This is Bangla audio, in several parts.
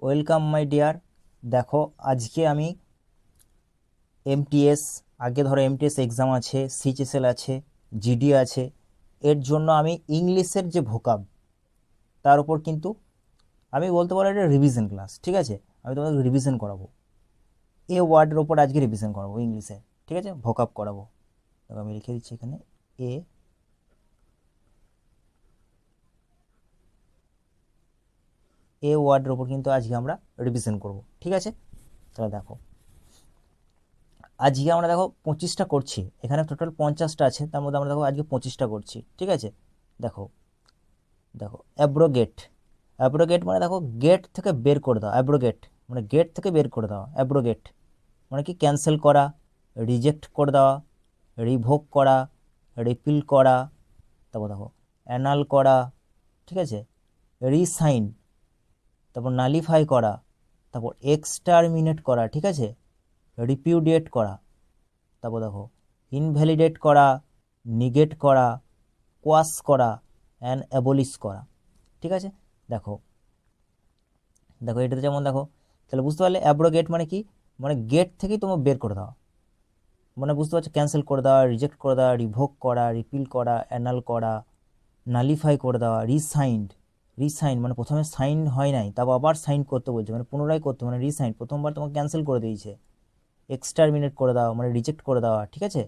Welcome my dear. দেখো আজকে আমি এমটিএস, আগে ধরো এমটিএস এক্সাম আছে, সিএইচএসএল আছে, জিডি আছে, এর জন্য আমি ইংলিশের যে ভোকাব তার উপর কিন্তু আমি বলতে পারো এটা রিভিশন ক্লাস। ঠিক আছে, আমি তোমাদের রিভিশন করাবো, এ ওয়ার্ডের ওপর আজকে রিভিশন করাবো ইংলিশে। ঠিক আছে, ভোকাব করাবো। দেখো আমি লিখে দিচ্ছি এখানে এ এ ওয়ার্ডের ওপর কিন্তু আজকে আমরা রিভিশন করব। ঠিক আছে, তাহলে দেখো আজকে আমরা দেখো 25টা করছি, এখানে টোটাল 50টা আছে, তার মধ্যে আমরা দেখো আজকে 25টা করছি। ঠিক আছে, দেখো দেখো অ্যাব্রোগেট। অ্যাব্রোগেট মানে দেখো গেট থেকে বের করে দাও, অ্যাব্রোগেট মানে গেট থেকে বের করে দাও। অ্যাব্রোগেট মানে কি ক্যান্সেল করা, রিজেক্ট করে দেওয়া, রিভোক করা, রিপিল করা। তারপর দেখো অ্যানাল করা। ঠিক আছে, রিসাইন, তারপর নালিফাই করা, তারপর এক্সটারমিনেট করা। ঠিক আছে, রিপিউডিয়েট করা, তারপর দেখো ইনভ্যালিডেট করা, নিগেট করা, কোয়াশ করা অ্যান্ড অ্যাবলিশ করা। ঠিক আছে, দেখো দেখো এটাতে যেমন দেখো, তাহলে বুঝতে পারলে অ্যাব্রোগেট মানে কি, মানে গেট থেকেই তোমার বের করে দেওয়া, মানে বুঝতে পারছো, ক্যান্সেল করে দেওয়া, রিজেক্ট করে দেওয়া, রিভোক করা, রিপিল করা, অ্যানাল করা, নালিফাই করে দেওয়া। রিসাইন্ড, রিসাইন মানে প্রথমে সাইন হয় নাই, তারপর আবার সাইন করতে বলছে, মানে পুনরায় করতে, মানে রিসাইন, প্রথমবার তোমাকে ক্যান্সেল করে দিয়েছে। এক্সটারমিনেট করে দেওয়া মানে রিজেক্ট করে দেওয়া। ঠিক আছে,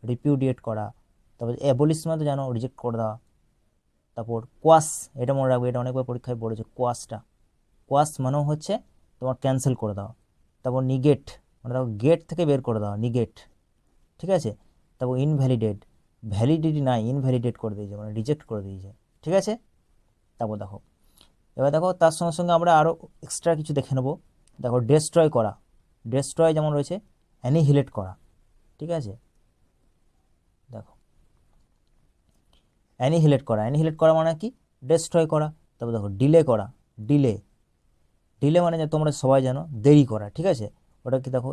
রিপিউডিয়েট করা, তারপর অ্যাবলিশ মানে তো জানো, রিজেক্ট করে দেওয়া। তারপর কোয়াস, এটা মনে রাখবে, এটা অনেকবার পরীক্ষায় পড়েছে কোয়াসটা। কোয়াস মানেও হচ্ছে তোমার ক্যান্সেল করে দেওয়া। তারপর নিগেট মানে দেখো গেট থেকে বের করে দেওয়া, নিগেট। ঠিক আছে, তারপর ইনভ্যালিডেট, ভ্যালিডিটি নাই, ইনভ্যালিডেট করে দিয়েছে মানে রিজেক্ট করে দিয়েছে। ঠিক আছে, তারপর দেখো, এবার দেখো তার সঙ্গে সঙ্গে আমরা আরও এক্সট্রা কিছু দেখে নেবো। দেখো ডেস্ট্রয় করা, ডেস্ট্রয় যেমন রয়েছে অ্যানিহিলেট করা। ঠিক আছে, দেখো অ্যানিহিলেট করা, অ্যানিহিলেট করা মানে কি, ডেস্ট্রয় করা। তারপর দেখো ডিলে করা, ডিলে, ডিলে মানে তোমরা সবাই জানো দেরি করা। ঠিক আছে, ওটা কি দেখো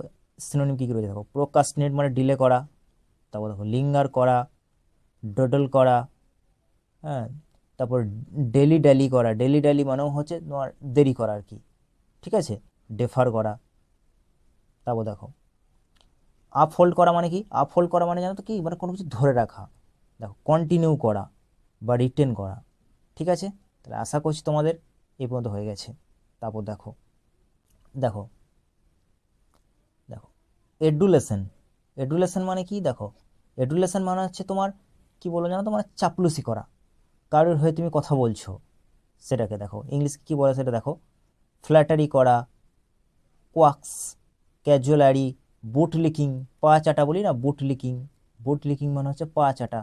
সিনোনিম কী কী রয়েছে, দেখো প্রোকাস্টিনেট মানে ডিলে করা, তারপর দেখো লিঙ্গার করা, ডডল করা, হ্যাঁ, তারপর ডেলি ড্যালি করা, ডেলি ড্যালি মানেও হচ্ছে তোমার দেরি করা আর কি। ঠিক আছে, ডেফার করা। তারপর দেখো আপ হোল্ড করা মানে কি, আপ হোল্ড করা মানে জানো তো কি, মানে কোনো কিছু ধরে রাখা। দেখো কন্টিনিউ করা বা রিটেন করা। ঠিক আছে, তাহলে আশা করছি তোমাদের এই পর্যন্ত হয়ে গেছে। তারপর দেখো দেখো দেখো এডুলেশন, এডুলেশন মানে কি, দেখো এডুলেশন মানে হচ্ছে তোমার কি বলো জানো তো, মানে চাপলুসি করা, কারোর হয়ে তুমি কথা বলছো সেটাকে দেখো ইংলিশ কি বলে সেটা দেখো, ফ্ল্যাটারি করা, কোয়াক্স, ক্যাজুয়ালারি, বুট লিকিং, পা চাটা বলি না, বুট লিকিং, বুট লিকিং মানে হচ্ছে পা চাটা,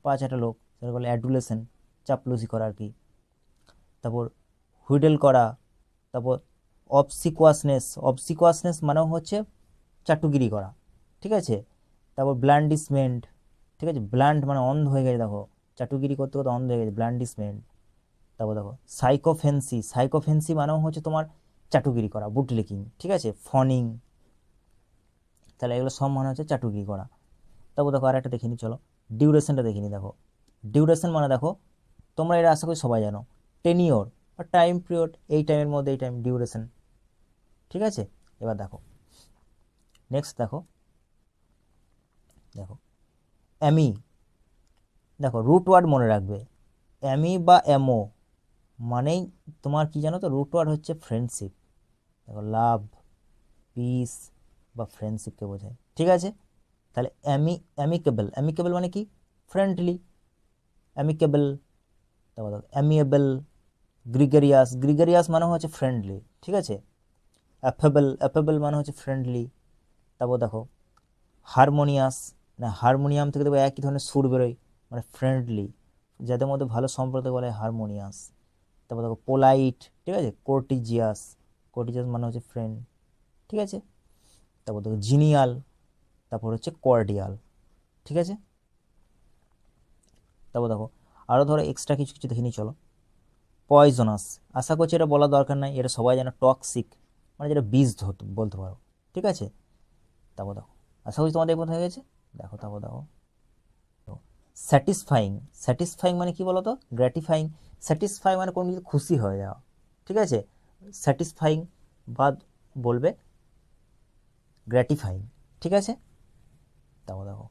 পা চাটা লোক, সেটা বলে অ্যাডুলেশন, চাপলুসি করা আর কি। তারপর হুইডেল করা, তারপর অবসিকুয়াসনেস, অবসিকুয়াসনেস মানেও হচ্ছে চাটুগিরি করা। ঠিক আছে, তারপর ব্ল্যান্ডিসমেন্ট। ঠিক আছে, ব্ল্যান্ড মানে অন্ধ হয়ে গেছে, দেখো চাটুগিরি করতে করতে অন্ধ হয়ে গেছে, ব্ল্যান্ডিসমেন্ট। তারপর দেখো সাইকোফেন্সি, সাইকোফেন্সি মানেও হচ্ছে তোমার চাটুগিরি করা, বুটলিকিং। ঠিক আছে, ফনিং, তাহলে এগুলো সব মানে হচ্ছে চাটুগিরি করা। তারপর দেখো আর একটা দেখিনি, চলো ডিউরেশনটা দেখিনি। দেখো ডিউরেশন মানে দেখো তোমরা এটা আশা করি সবাই জানো, টেনিওর বা টাইম পিরিয়ড, এই টাইমের মধ্যে এই টাইম ডিউরেশন। ঠিক আছে, এবার দেখো নেক্সট দেখো, দেখো অ্যামি, দেখো রুট ওয়ার্ড মনে রাখবে, অ্যামি বা অ্যামো মানেই তোমার কি জানো তো, রুট ওয়ার্ড হচ্ছে ফ্রেন্ডশিপ। দেখো লাভ, পিস বা ফ্রেন্ডশিপকে বোঝায়। ঠিক আছে, তাহলে অ্যামিকেবল, অ্যামিকেবল মানে কি, ফ্রেন্ডলি, অ্যামিকেবল। তারপর দেখো অ্যামিয়েবল, গ্রিগেরিয়াস, গ্রিগেরিয়াস মানে হচ্ছে ফ্রেন্ডলি। ঠিক আছে, অ্যাফেবল, অ্যাফেবল মানে হচ্ছে ফ্রেন্ডলি। তারপর দেখো হারমোনিয়াস, মানে হারমোনিয়াম থেকে দেখো একই ধরনের সুর বেরোয়, মানে ফ্রেন্ডলি, যাদের মধ্যে ভালো সম্পর্ক বলে হারমোনিয়াস। তারপর দেখো পোলাইট, ঠিক আছে, কোর্টিজিয়াস, কোর্টিজিয়াস মানে হচ্ছে ফ্রেন্ড। ঠিক আছে, তারপর দেখো জিনিয়াল, তারপর হচ্ছে কর্ডিয়াল। ঠিক আছে, তারপর দেখো আরও ধরো এক্সট্রা কিছু কিছু দেখে নিই, চলো পয়জনাস, আশা করছি এটা বলার দরকার নাই, এটা সবাই জানে, টক্সিক মানে যেটা বিষ বলতে পারো। ঠিক আছে, তারপর দেখো আশা করছি তোমাদের এই হয়ে গেছে। দেখো তারপর দেখো স্যাটিসফাইং, স্যাটিসফাইং মানে কি বলতো, গ্র্যাটিফাইং, স্যাটিসফাই মানে কোনো কিছু খুশি হয়ে যাওয়া। ঠিক আছে, স্যাটিসফাইং বা বলবে গ্র্যাটিফাইং। ঠিক আছে, তারপর দেখো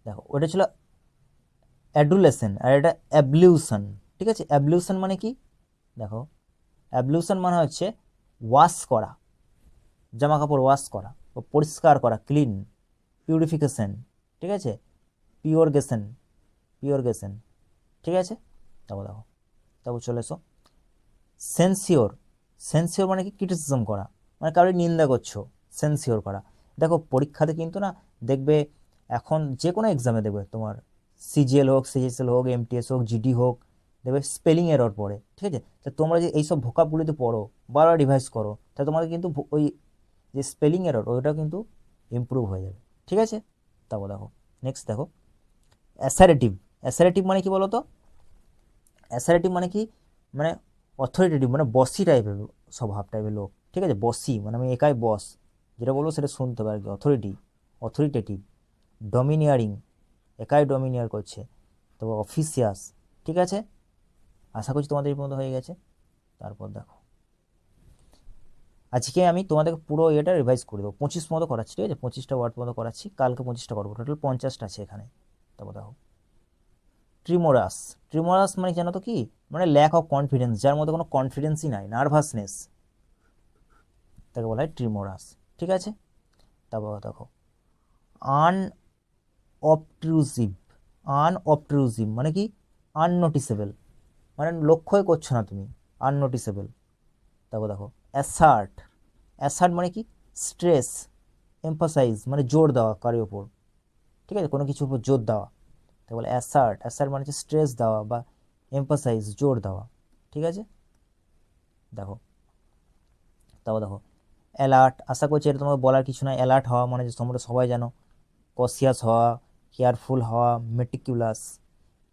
দেখো ওটা ছিল অ্যাডুলেশন আর এটা অ্যাবলিউশন। ঠিক আছে, অ্যাবলিউশন মানে কি, দেখো অ্যাবলিউশন মানে হচ্ছে ওয়াশ করা, জামা কাপড় ওয়াশ করা ও পরিষ্কার করা, ক্লিন, পিউরিফিকেশন। ঠিক আছে, পিওরগেশন, পিওরগেশন। ঠিক আছে, তারপর দেখো তারপর চলে এসো সেন্সিওর। সেন্সিওর মানে কি, ক্রিটিসিজম করা, মানে কারোর নিন্দা করছো, সেন্সিওর করা। দেখো পরীক্ষাতে কিন্তু না দেখবে, এখন যে কোনো এক্সামে দেখবে তোমার সিজিএল হোক, সিজিএসএল হোক, এমটিএস হোক, জিডি হোক, দেখবে স্পেলিং এরর পড়ে। ঠিক আছে, তো তোমরা যে এইসব ভোকাবগুলিতে পড়ো, বারবার রিভাইজ করো, তাহলে তোমাদের কিন্তু ওই যে স্পেলিং এরর ওইটাও কিন্তু ইমপ্রুভ হয়ে যাবে। ঠিক আছে, তারপর দেখো নেক্সট দেখো অ্যাসারেটিভ। অ্যাসারেটিভ মানে কি বলো তো, অ্যাসারেটিভ মানে কি, মানে অথরিটেটিভ, মানে বসি টাইপের স্বভাব টাইপের লোক। ঠিক আছে, বসি মানে আমি একাই বস, যেটা বলবো সেটা শুনতে হবে আর কি। অথরিটেটিভ। ডমিনিয়ারিং, একাই ডমিনিয়ার করছে। তো অফিসিয়াস। ঠিক আছে, আশা করছি তোমাদের এই পর্যন্ত হয়ে গেছে। তারপর দেখো আজকে আমি তোমাদেরকে পুরো এটা রিভাইজ করে দেবো, 25 মতো করাচ্ছি। ঠিক আছে, 25টা ওয়ার্ড মতো করাচ্ছি, কালকে 25টা করবো, টোটাল 50টা আছে এখানে। তারপর দেখো ট্রিমোরাস। ট্রিমোরাস মানে জানো তো কি, মানে ল্যাক অফ কনফিডেন্স, যার মধ্যে কোনো কনফিডেন্সই নাই, নার্ভাসনেস, তাকে বলা হয় ট্রিমোরাস। ঠিক আছে, তারপর দেখো আনঅবট্রুসিভ। আনঅবট্রুসিভ মানে কি, আননোটিসেবল, মানে লক্ষ্যই করছো না তুমি, আননোটিসেবল। তারপর দেখো অ্যাসার্ট। অ্যাসার্ট মানে কি, স্ট্রেস, এমফাসাইজ, মানে জোর দেওয়া কারোর ওপর। ঠিক আছে, কোনো কিছুর উপর জোর দেওয়া, তাই বলে অ্যাসার্ট। অ্যাসার্ট মানে হচ্ছে স্ট্রেস দেওয়া বা এমফাসাইজ, জোর দেওয়া। ঠিক আছে, দেখো তারপর দেখো অ্যালার্ট। আশা করছি এটা তোমাকে বলার কিছু নয়, অ্যালার্ট হওয়া মানে যে তোমরা সবাই জানো, কসিয়াস হওয়া, কেয়ারফুল হওয়া, মেটিকুলাস।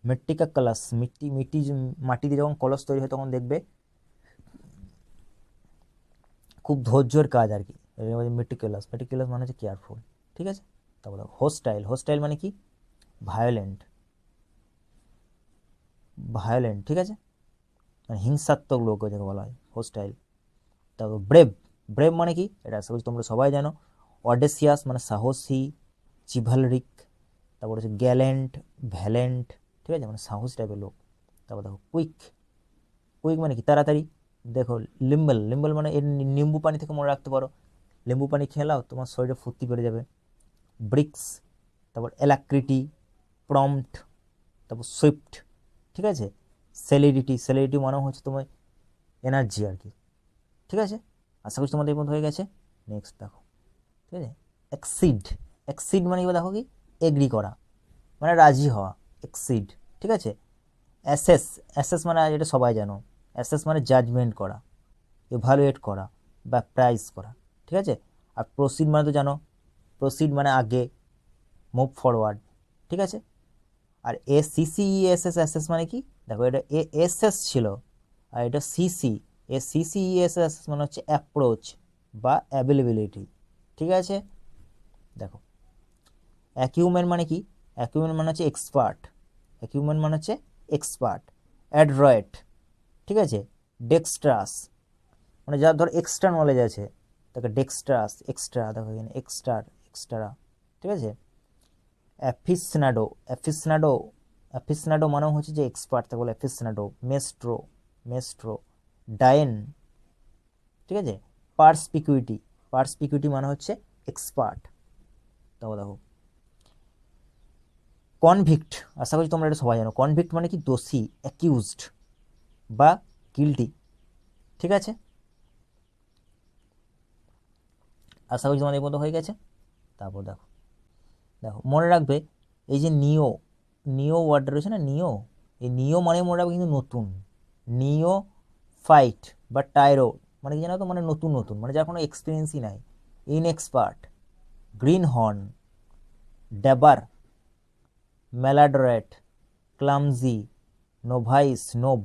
মেট্রিকাকালাস, মিট্টি মিট্টি মাটিতে যখন কলস তৈরি হয় তখন দেখবে খুব ধৈর্যের কাজ আর কি। মেটিকুলাস, মেটিকুলাস মানে হচ্ছে কেয়ারফুল। ঠিক আছে, তারপর দেখো হোস্টাইল। হোস্টাইল মানে কি, ভায়োলেন্ট, ভায়োলেন্ট। ঠিক আছে, মানে হিংসাত্মক লোক যাকে বলা হয় হোস্টাইল। তারপর ব্রেভ। ব্রেভ মানে কি, এটা আশা করছি তোমরা সবাই জানো, অডেসিয়াস মানে সাহসী, চিভালরিক। তারপর হচ্ছে গ্যালেন্ট, ভ্যালেন্ট। ঠিক আছে, মানে সাহস টাইপের লোক। তারপর দেখো কুইক। কুইক মানে কি, তাড়াতাড়ি। দেখো লিম্বল। লিম্বল মানে এর নিম্বু পানি থেকে মনে রাখতে পারো, লেম্বু পানি খেলাও তোমার শরীরে ফুর্তি বেড়ে যাবে। ব্রিক্স। তারপর এলাক্রিটি, প্রম্পট, তারপর সুইফট। ঠিক আছে, সেলিডিটি। সেলিডিটি মানে হচ্ছে তোমার এনার্জি আর কি। ঠিক আছে, আশা করছি তোমাদের এই মধ্যে হয়ে গেছে। নেক্সট দেখো, ঠিক আছে এক্সিড। এক্সিড মানে কি দেখো কি, এগ্রি করা, মানে রাজি হওয়া, এক্সিড। ঠিক আছে, অ্যাসেস। অ্যাসেস মানে এটা সবাই জানো, অ্যাসেস মানে জাজমেন্ট করা, এভালুয়েট করা বা প্রাইস করা। ঠিক আছে, আর প্রসিড মানে তো জানো, প্রসিড মানে আগে, মুভ ফরওয়ার্ড। ঠিক আছে, আর সিসিইএসএস অ্যাসেস মানে কি, দেখো এটা এএসএস ছিল আর এটা সিসি, সিসিইএসএস মানে হচ্ছে অ্যাপ্রোচ বা অ্যাভেলেবিলিটি। ঠিক আছে, দেখো অ্যাকিউমেন্ট মানে কি, অ্যাকিউমেন্ট মানে হচ্ছে এক্সপার্ট, অ্যাকিউমেন্ট মানে হচ্ছে এক্সপার্ট। অ্যাড্রয়েট। ঠিক আছে, ডেক্সট্রাস মানে যার ধর এক্সট্রা নলেজ আছে তাকে ডেক্সট্রাস, এক্সট্রা দেখো এখানে এক্সট্রা, এক্সট্রা। ঠিক আছে, অ্যাফিসনাডো। অ্যাফিসনাডো, অ্যাফিসনাডো মানে হচ্ছে যে এক্সপার্ট, তাকে বলে অ্যাফিসনাডো। Maestro, Maestro. ডায়েন। ঠিক আছে, পার্সপিকুইটি। পার্সপিকুইটি মানে হচ্ছে এক্সপার্ট। তারপর দেখো কনভিক্ট। আশা করছি তোমরা এটা সবাই জানো, কনভিক্ট মানে কি, দোষী, অ্যাকিউজড বা গিল্টি। ঠিক আছে, আশা করছি তোমাদের এই মতো হয়ে গেছে। তারপর দেখো দেখো মনে রাখবে এই যে নিও, নিও ওয়ার্ডটা রয়েছে না, নিও, এই নিও মানে মনে রাখবে কিন্তু নতুন। নিও ফাইট বা টাইরো মানে কি জানো তো, মানে নতুন নতুন, মানে যার কোনো এক্সপিরিয়েন্সই নাই। ইনএক্সপার্ট, গ্রিন হর্ন, ড্যাবার, ম্যালাডরেট, ক্লামজি, নোভাইস, নোভ।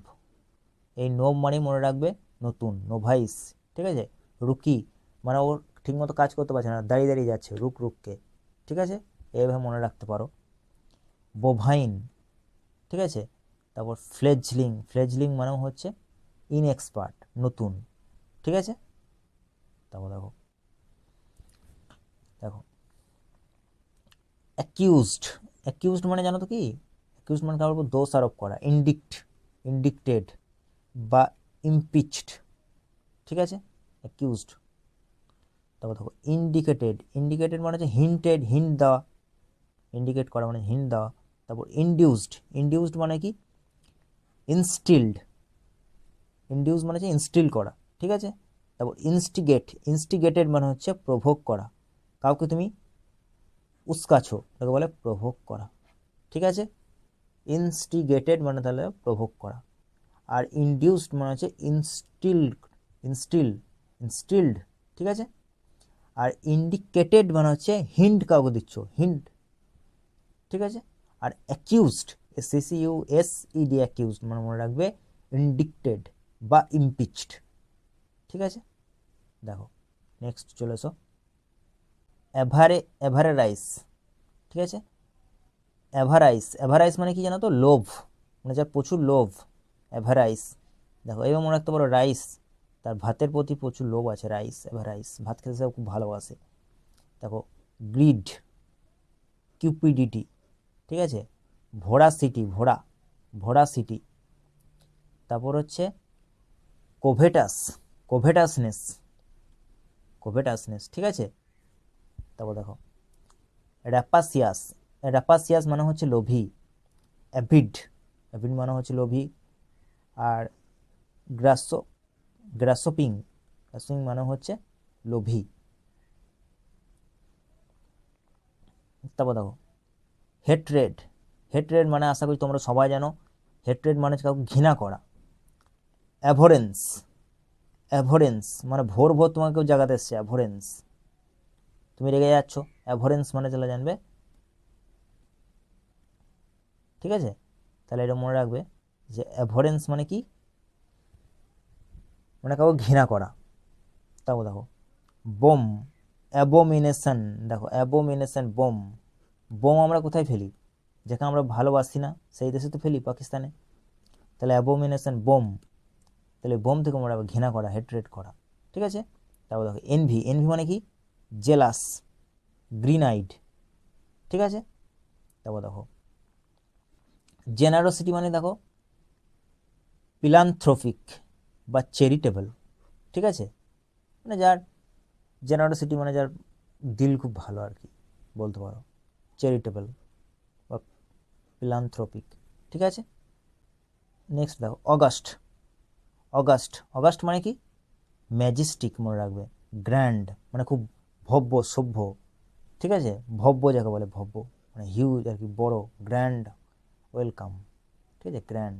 এই নোভ মানে মনে রাখবে নতুন, নোভাইস। ঠিক আছে, রুকি মানে ওর ঠিকমতো কাজ করতে পারছে না, দাঁড়িয়ে দাঁড়িয়ে যাচ্ছে, রুক রুককে। ঠিক আছে, এইভাবে মনে রাখতে পারো। বোভাইন। ঠিক আছে, তারপর ফ্লেজলিং। ফ্লেজলিং মানে হচ্ছে ইনএক্সপার্ট, নতুন। ঠিক আছে, তারপর দেখো দেখো অ্যাকিউজড। অ্যাকিউজড মানে জানো তো কি? অ্যাকিউজড মানে কারোর উপর দোষ আরোপ করা। ইন্ডিক্টেড বা ইমপিচড, ঠিক আছে, অ্যাকিউজড। তারপর দেখো ইন্ডিকেটেড মানে হচ্ছে হিন্ট দেওয়া, ইন্ডিকেট করা মানে হিন্ট দেওয়া। তারপর ইনডিউসড মানে কি? ইনডিউস মানে হচ্ছে ইনস্টিল করা, ঠিক আছে। তারপর ইনস্টিগেটেড মানে হচ্ছে প্রভোগ করা, কাউকে তুমি উস্কাছো তাকে বলে প্রভোগ করা, ঠিক আছে। ইনস্টিগেটেড মানে তাহলে প্রভোগ করা। আর ইনডিউসড মানে হচ্ছে ইনস্টিলড, ঠিক আছে। আর ইন্ডিকেটেড মানে হচ্ছে হিন্ট কাউকে দিচ্ছ, হিন্ট, ঠিক আছে। আর অ্যাকিউজড মানে মনে রাখবে ইন্ডিক্টেড বা ইমপিচড, ঠিক আছে। দেখো নেক্সট চলে এসো অ্যাভারেরাইস, ঠিক আছে। অ্যাভারাইস মানে কি জানো তো? লোভ, মানে যার প্রচুর লোভ, অ্যাভারাইস। দেখো এবার মনে রাখতে পারো রাইস, তার ভাতের প্রতি প্রচুর লোভ আছে, অ্যাভারাইস, ভাত খেতে সে খুব ভালোবাসে। দেখো গ্রিড, কিউপিডিটি, ঠিক আছে। ভোরাসিটি। তারপর হচ্ছে কোভেটাসনেস, ঠিক আছে। তারপর দেখো র্যাপাসিয়াস মানে হচ্ছে লোভী। অ্যাভিড মানে হচ্ছে লোভী। আর গ্রাসো গ্রাসোপিং মানে হচ্ছে লোভী। তারপর দেখো হেট্রেড মানে আশা করি তোমরা সবাই জানো, হেট্রেড মানে হচ্ছে কাউকে ঘৃণা করা। অ্যাভোরেন্স মানে ভোর তোমাকে কেউ জায়গাতে এসছে, অ্যাভোরেন্স, তুমি রেগে যাচ্ছ, অ্যাভোরেন্স মানে চলে জানবে, ঠিক আছে। তাহলে এটা মনে রাখবে যে অ্যাভোরেন্স মানে কি? মানে কাউকে ঘৃণা করা। তারপর দেখো বোম, অ্যাবোমিনেশন। দেখো অ্যাবোমিনেশন, বোম আমরা কোথায় ফেলি? যেখানে আমরা ভালোবাসি না সেই দেশে তো ফেলি, পাকিস্তানে। তাহলে অ্যাবোমিনেশন বোম, তাহলে বোম থেকে আমরা ঘৃণা করা, হেট্রেট করা, ঠিক আছে। তারপর দেখো এনভি মানে কি? জেলাস, গ্রিন আইড, ঠিক আছে। তারপর দেখো জেনারোসিটি মানে দেখো ফিলান্থ্রোপিক বা চ্যারিটেবল, ঠিক আছে। মানে যার জেনারোসিটি মানে যার দিল খুব ভালো আর কি বলতে পারো, চ্যারিটেবল বা ফিলান্থ্রোপিক, ঠিক আছে। নেক্সট দেখো অগাস্ট মানে কি? ম্যাজেস্টিক, মনে রাখবে। গ্র্যান্ড মানে খুব ভব্য, সভ্য, ঠিক আছে। ভব্য যাকে বলে, ভব্য মানে হিউজ আর কি, বড়, গ্র্যান্ড, ওয়েলকাম, ঠিক আছে, গ্র্যান্ড।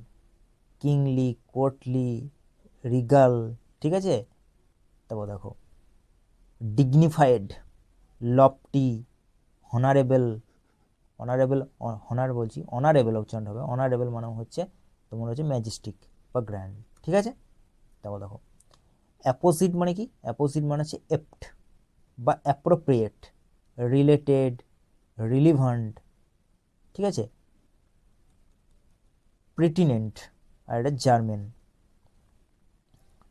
কিংলি, কোর্টলি, রিগাল, ঠিক আছে। তারপর দেখো ডিগনিফাইড, লফটি, হনারেবল, অনারেবল উচ্চারণ হবে, অনারেবল মানে হচ্ছে তোমার হচ্ছে ম্যাজেস্টিক বা গ্র্যান্ড, ঠিক আছে। তারপর দেখো অ্যাপোজিট মানে কি? অ্যাপোজিট মানে হচ্ছে এপ্ট বা অ্যাপ্রোপ্রিয়েট, রিলেটেড, রিলিভান্ট, ঠিক আছে। প্রিটিনেন্ট, আর এটা জার্মেন,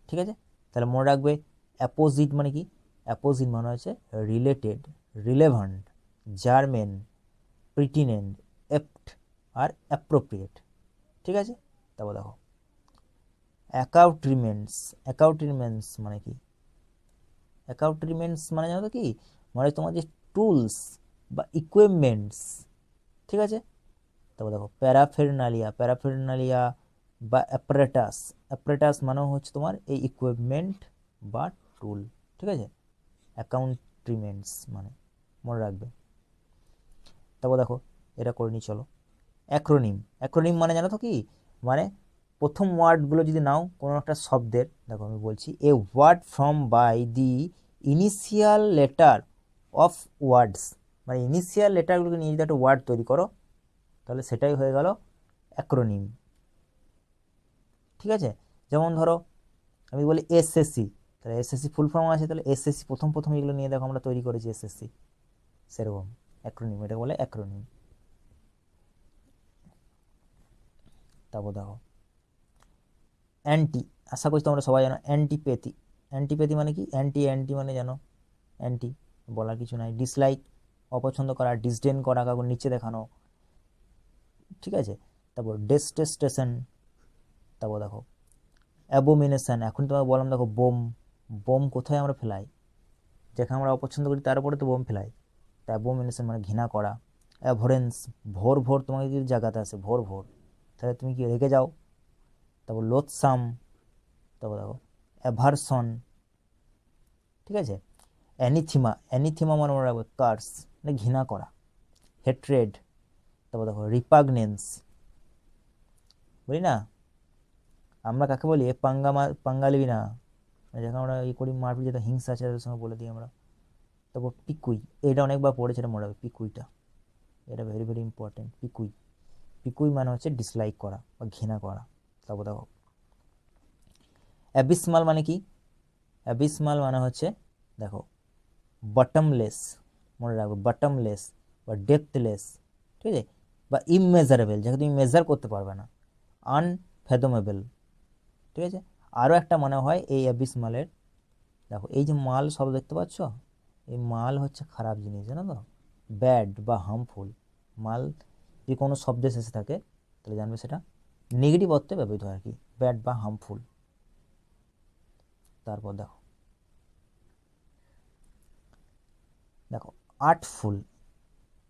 ঠিক আছে। তাহলে মনে রাখবে অ্যাপোজিট মানে কি? অ্যাপোজিট মানে হচ্ছে রিলেটেড, রিলেভান্ট, জার্মেন, প্রিটিনেন্ট, এপ্ট আর অ্যাপ্রোপ্রিয়েট, ঠিক আছে। তারপর দেখো অ্যাকাউট্রিমেন্টস মানে কি? অ্যাকাউট্রিমেন্টস মানে জানো তো কি? মানে তোমার যে টুলস বা ইকুইপমেন্টস, ঠিক আছে। তারপর দেখো প্যারাফেরনালিয়া বা অ্যাপারেটাস মানে হচ্ছে তোমার এই ইকুইপমেন্ট বা টুল, ঠিক আছে। অ্যাকাউন্ট্রিমেন্টস মানে মনে রাখবে। তারপর দেখো এটা করে নি, চলো অ্যাক্রোনিম মানে জানো তো কি? মানে প্রথম ওয়ার্ডগুলো যদি নাও কোনো একটা শব্দের, দেখো আমি বলছি a word from by the initial letter of words, মানে ইনিশিয়াল লেটারগুলোকে নিয়ে যদি একটা ওয়ার্ড তৈরি করো তাহলে সেটাই হয়ে গেল অ্যাক্রোনিম, ঠিক আছে। যেমন ধরো আমি বলি এসএসসি, তাহলে এসএসসি ফুল ফর্ম আছে, তাহলে এসএসসি প্রথম এগুলো নিয়ে দেখো আমরা তৈরি করেছি এসএসসি, সেরকম অ্যাক্রোনিম, এটা বলে অ্যাক্রোনিম। তারপর দেখো অ্যান্টি, আশা করছি তোমরা সবাই জানো অ্যান্টিপ্যাথি, অ্যান্টিপ্যাথি মানে কি? অ্যান্টি অ্যান্টি মানে জানো, অ্যান্টি, বলার কিছু নাই। ডিসলাইক অপছন্দ করা, ডিসডেন করা, কাউকে নিচে দেখানো, ঠিক আছে। তারপর ডেস্টেস্টেশন, তারপর দেখো অ্যাবোমিনেশন, এখন তোমাকে বললাম দেখো বোম, বোম কোথায় আমরা ফেলাই? যেখানে আমরা অপছন্দ করি তার উপরে তো বোম ফেলাই। তা অ্যাবোমিনেশন মানে ঘৃণা করা। অ্যাভরেন্স, ভোর ভোর তোমাকে যদি জায়গাতে আসে ভোর ভোর, তাহলে তুমি কি রেগে যাও। তারপর লোথসাম, তারপর দেখো অ্যাভারসন, ঠিক আছে। অ্যানিথিমা, অ্যানিথিমা মানে মনে রাখবে কার্স, মানে ঘৃণা করা। হেট্রেড, তারপর দেখো রিপাগনেন্স, বুঝলি না? আমরা কাকে বলি? এ পাঙ্গা লিবি না, মানে যখন আমরা ই করি মারপিট, যেটা হিংসা আছে তাদের সঙ্গে বলে দিই আমরা। তারপর পিকুই, এটা অনেকবার পড়েছে, এটা মনে রাখবে পিকুইটা, এটা ভেরি ভেরি ইম্পর্টেন্ট। পিকুই, পিকুই মানে হচ্ছে ডিসলাইক করা বা ঘৃণা করা। তারপর দেখো অ্যাবিসমাল মানে কি? অ্যাবিসমাল মানে হচ্ছে দেখো বটমলেস, মনে রাখবে বটমলেস বা ডেপথলেস, ঠিক আছে, বা ইমমেজারেবল, যাকে তুমি মেজার করতে পারবে না। আনফেদমেবল, ঠিক আছে। আরও একটা মনে হয় এই অ্যাবিসমালের, দেখো এই যে মাল শব্দ দেখতে পাচ্ছ, এই মাল হচ্ছে খারাপ জিনিস, জানো তো, ব্যাড বা হার্মফুল। মাল যদি কোনো শব্দে শেষে থাকে তাহলে জানবে সেটা নেগেটিভ অর্থে ব্যবহৃত হয় আর কি, ব্যাড বা হার্মফুল। তারপর দেখো দেখো আর্টফুল,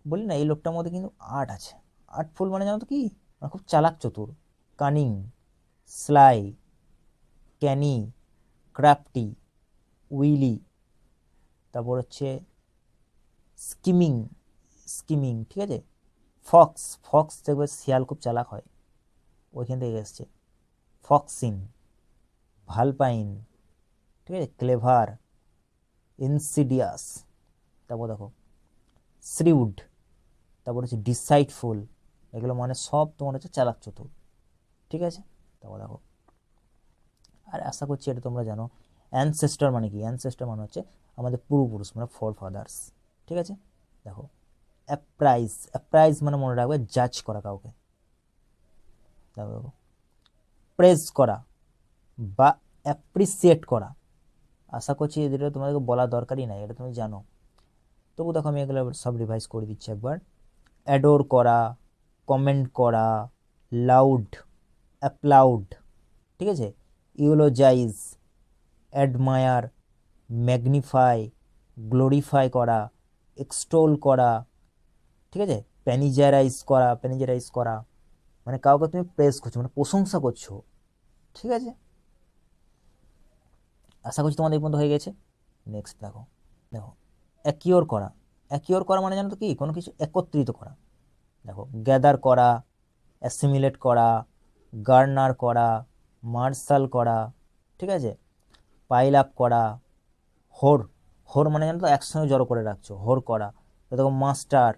বলি না এই লোকটার মধ্যে কিন্তু আর্ট আছে। আর্টফুল মানে জানো তো কি? মানে খুব চালাক চতুর। Cunning, sly, Kani, crafty, Willy, তারপর হচ্ছে স্কিমিং, স্কিমিং, ঠিক আছে। ফক্স, ফক্স দেখবে শিয়াল খুব চালাক হয়, ওইখান থেকে এসছে। ফক্সিন, ভালপাইন, ঠিক আছে, ক্লেভার, ইনসিডিয়াস, তারপর দেখো শ্রিউড, তারপর হচ্ছে ডিসাইডফুল, এগুলো মানে সব তোমার হচ্ছে চালাক চতুর, ঠিক আছে। তারপর দেখো, আর আশা করছি এটা তোমরা জানো, অ্যানসেস্টর মানে কি? অ্যানসেস্টর মানে হচ্ছে আমাদের পূর্বপুরুষ, মানে ফোর ফাদার্স, ঠিক আছে। দেখো অ্যাপ্রাইজ, অ্যাপ্রাইজ মানে মনে রাখবে জাজ করা কাউকে। দেখো প্রেজ করা বা অ্যাপ্রিসিয়েট করা, আশা করছি এটা তোমাদেরকে বলা দরকারই নাই, এটা তুমি জানো। তবু দেখো আমি এগুলো সব রিভাইজ করে দিচ্ছি একবার। অ্যাডোর করা, কমেন্ট করা, লাউড, অ্যাপ্লাউড, ঠিক আছে, ইউলোজাইজ, অ্যাডমায়ার, ম্যাগনিফাই, গ্লোরিফাই করা, এক্সটোল করা, ঠিক আছে, প্যানিজারাইজ করা, প্যানিজারাইজ করা মানে কাউকে তুমি প্রেস করছো, মানে প্রশংসা করছো, ঠিক আছে। আশা করছি তোমাদের এই পর্যন্ত হয়ে গেছে। নেক্সট দেখো, দেখো অ্যাকিওর করা, অ্যাকিওর করা মানে জানো তো কি? কোনো কিছু একত্রিত করা। দেখো গ্যাদার করা, অ্যাসিমিলেট করা, গার্নার করা, মার্শাল করা, ঠিক আছে, পাইল আপ করা, হোর, হোর মানে জানো তো একসঙ্গে জড়ো করে রাখছো, হোর করা। তো দেখো মাস্টার,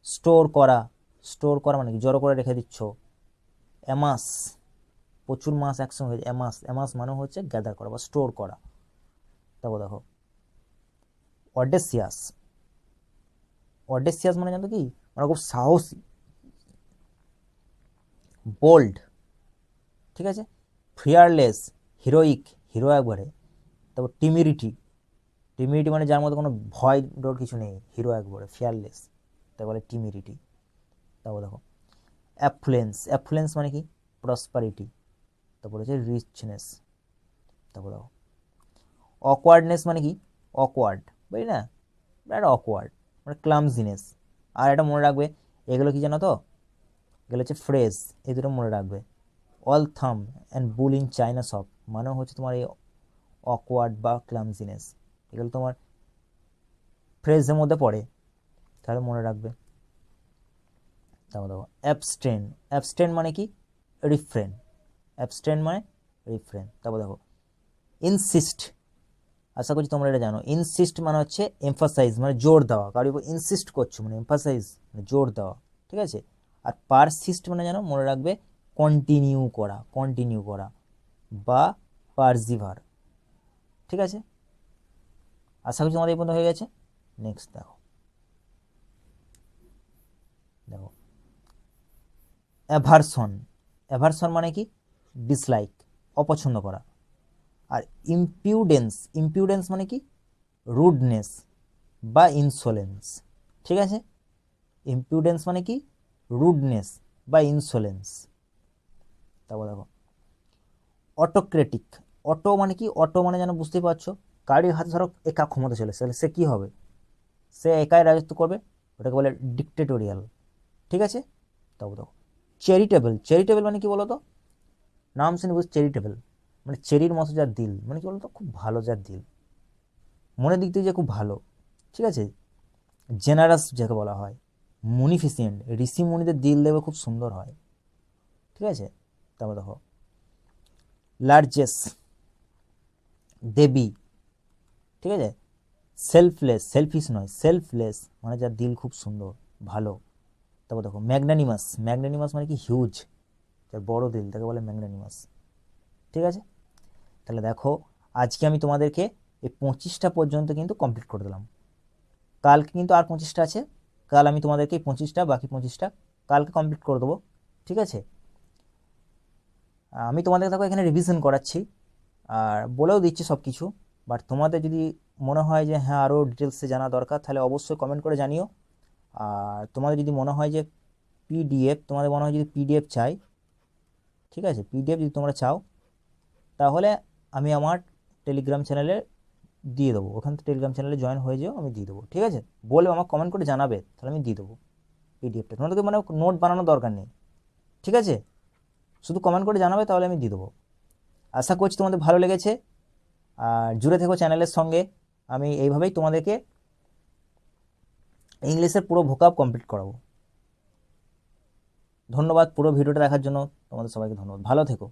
স্টোর করা, স্টোর করা মানে কি? জড়ো করে রেখে দিচ্ছ। অ্যামাস, প্রচুর মাছ একসঙ্গে হয়ে যায়, অ্যামাস, অ্যামাস মানে হচ্ছে গ্যাদার করা বা স্টোর করা। তারপর দেখো অডেসিয়াস, অডেসিয়াস মানে জানো কি? মানে খুব সাহসী। বোল্ড, ঠিক আছে, ফিয়ারলেস, হিরোইক, হিরো একবারে। তারপর টিমিডিটি, টিমিডিটি মানে যার মধ্যে কোনো ভয় ডর কিছু নেই, হিরো একবারে, ফিয়ারলেস, তাই বলে টিমিডিটি। তারপর দেখো অ্যাফ্লুয়েন্স, অ্যাফ্লুয়েন্স মানে কি? প্রসপারিটি। তারপর হচ্ছে রিচনেস। তারপর দেখো অকওয়ার্ডনেস মানে কি? অকওয়ার্ড, বুঝলি না, একটা অকওয়ার্ড মানে ক্লামজিনেস। আর এটা মনে রাখবে, এগুলো কি জানো তো? এগুলো হচ্ছে ফ্রেজ, এই দুটো মনে রাখবে। অল থাম and bull in China shop মানে হচ্ছে তোমার এই অকওয়ার্ড বা ক্লামজিনেস, এগুলো তোমার ফ্রেজের মধ্যে পড়ে, তাহলে মনে রাখবে। তারপর দেখো অ্যাবস্টেন, অ্যাবস্টেন মানে কি? রিফ্রেন, অ্যাবস্টেন মানে রিফ্রেন। তারপর দেখো ইনসিস্ট, আশা করছি তোমরা এটা জানো। ইনসিস্ট মানে হচ্ছে এমফাসাইজ, মানে জোর দেওয়া, কারোর উপর ইনসিস্ট করছো মানে এমফাসাইজ, মানে জোর দেওয়া, ঠিক আছে। আর পারসিস্ট মানে জানো, মনে রাখবে কন্টিনিউ করা, কন্টিনিউ করা বা পারজিভার, ঠিক আছে। আশা করছি তোমাদের এই পর্যন্ত হয়ে গেছে। নেক্সট দেখো, দেখো অ্যাভারসন, অ্যাভারসন মানে কি? ডিসলাইক, অপছন্দ করা। আর ইম্পিউডেন্স, ইম্পিউডেন্স মানে কি, রুডনেস বা ইনসোলেন্স। ঠিক আছে, ইম্পিউডেন্স মানে কি, রুডনেস বা ইনসোলেন্স। তারপর দেখো অটোক্রেটিক। অটো মানে কি, অটো মানে যেন বুঝতেই পারছো, কারোর হাতে ধরো একা ক্ষমতা চলে এসেছে, তাহলে সে কি হবে, সে একাই রাজত্ব করবে, ওটাকে বলে ডিক্টেটোরিয়াল। ঠিক আছে, তারপর দেখো চ্যারিটেবল। চ্যারিটেবল মানে কি বলো তো, নাম শুনে বুঝ, চ্যারিটেবল মানে চেরির মতো যার দিল, মানে কি বলতো, খুব ভালো যার দিল, মনের দিক থেকে যে খুব ভালো। ঠিক আছে, জেনারাস যাকে বলা হয়, মুনিফিসিয়েন্ট, ঋষি মুনিদের দিল দেখবে খুব সুন্দর হয়। ঠিক আছে, তারপর দেখো লার্জেস, দেবী। ঠিক আছে, সেলফলেস, সেলফিশ নয়, সেলফলেস মানে যার দিল খুব সুন্দর ভালো। তারপর দেখো ম্যাগনানিমাস। ম্যাগনানিমাস মানে কি, হিউজ, যার বড় দিল তাকে বলে ম্যাগনানিমাস। ঠিক আছে, তাহলে দেখো আজকে আমি তোমাদেরকে এই 25টা পর্যন্ত কিন্তু কমপ্লিট করে দিলাম। কালকে কিন্তু আর 25টা আছে, কাল আমি তোমাদেরকে এই 25টা, বাকি 25টা কালকে কমপ্লিট করে দেবো। ঠিক আছে, আমি তোমাদের দেখো এখানে রিভিশন করাচ্ছি আর বলেও দিচ্ছি সব কিছু। বাট তোমাদের যদি মনে হয় যে হ্যাঁ আরও ডিটেলসে জানা দরকার, তাহলে অবশ্যই কমেন্ট করে জানিও। আর তোমাদের যদি মনে হয় যে পিডিএফ, তোমাদের মনে হয় যদি পিডিএফ চাই, ঠিক আছে, পিডিএফ যদি তোমরা চাও, তাহলে আমি আমার টেলিগ্রাম চ্যানেলে দিয়ে দেবো, ওখান থেকে টেলিগ্রাম চ্যানেলে জয়েন হয়ে যেও, আমি দিয়ে দেবো। ঠিক আছে, বলবে আমার কমেন্ট করে জানাবে, তাহলে আমি দিয়ে দেবো পিডিএফটা। তোমাদেরকে মানে নোট বানানোর দরকার নেই। ঠিক আছে, শুধু কমেন্ট করে জানাবে, তাহলে আমি দিয়ে দেবো। আশা করছি তোমাদের ভালো লেগেছে, আর জুড়ে থেকো চ্যানেলের সঙ্গে। আমি এইভাবেই তোমাদেরকে ইংলিশের পুরো ভোকাব কমপ্লিট করাবো। ধন্যবাদ পুরো ভিডিওটা দেখার জন্য, তোমাদের সবাইকে ধন্যবাদ, ভালো থেকো।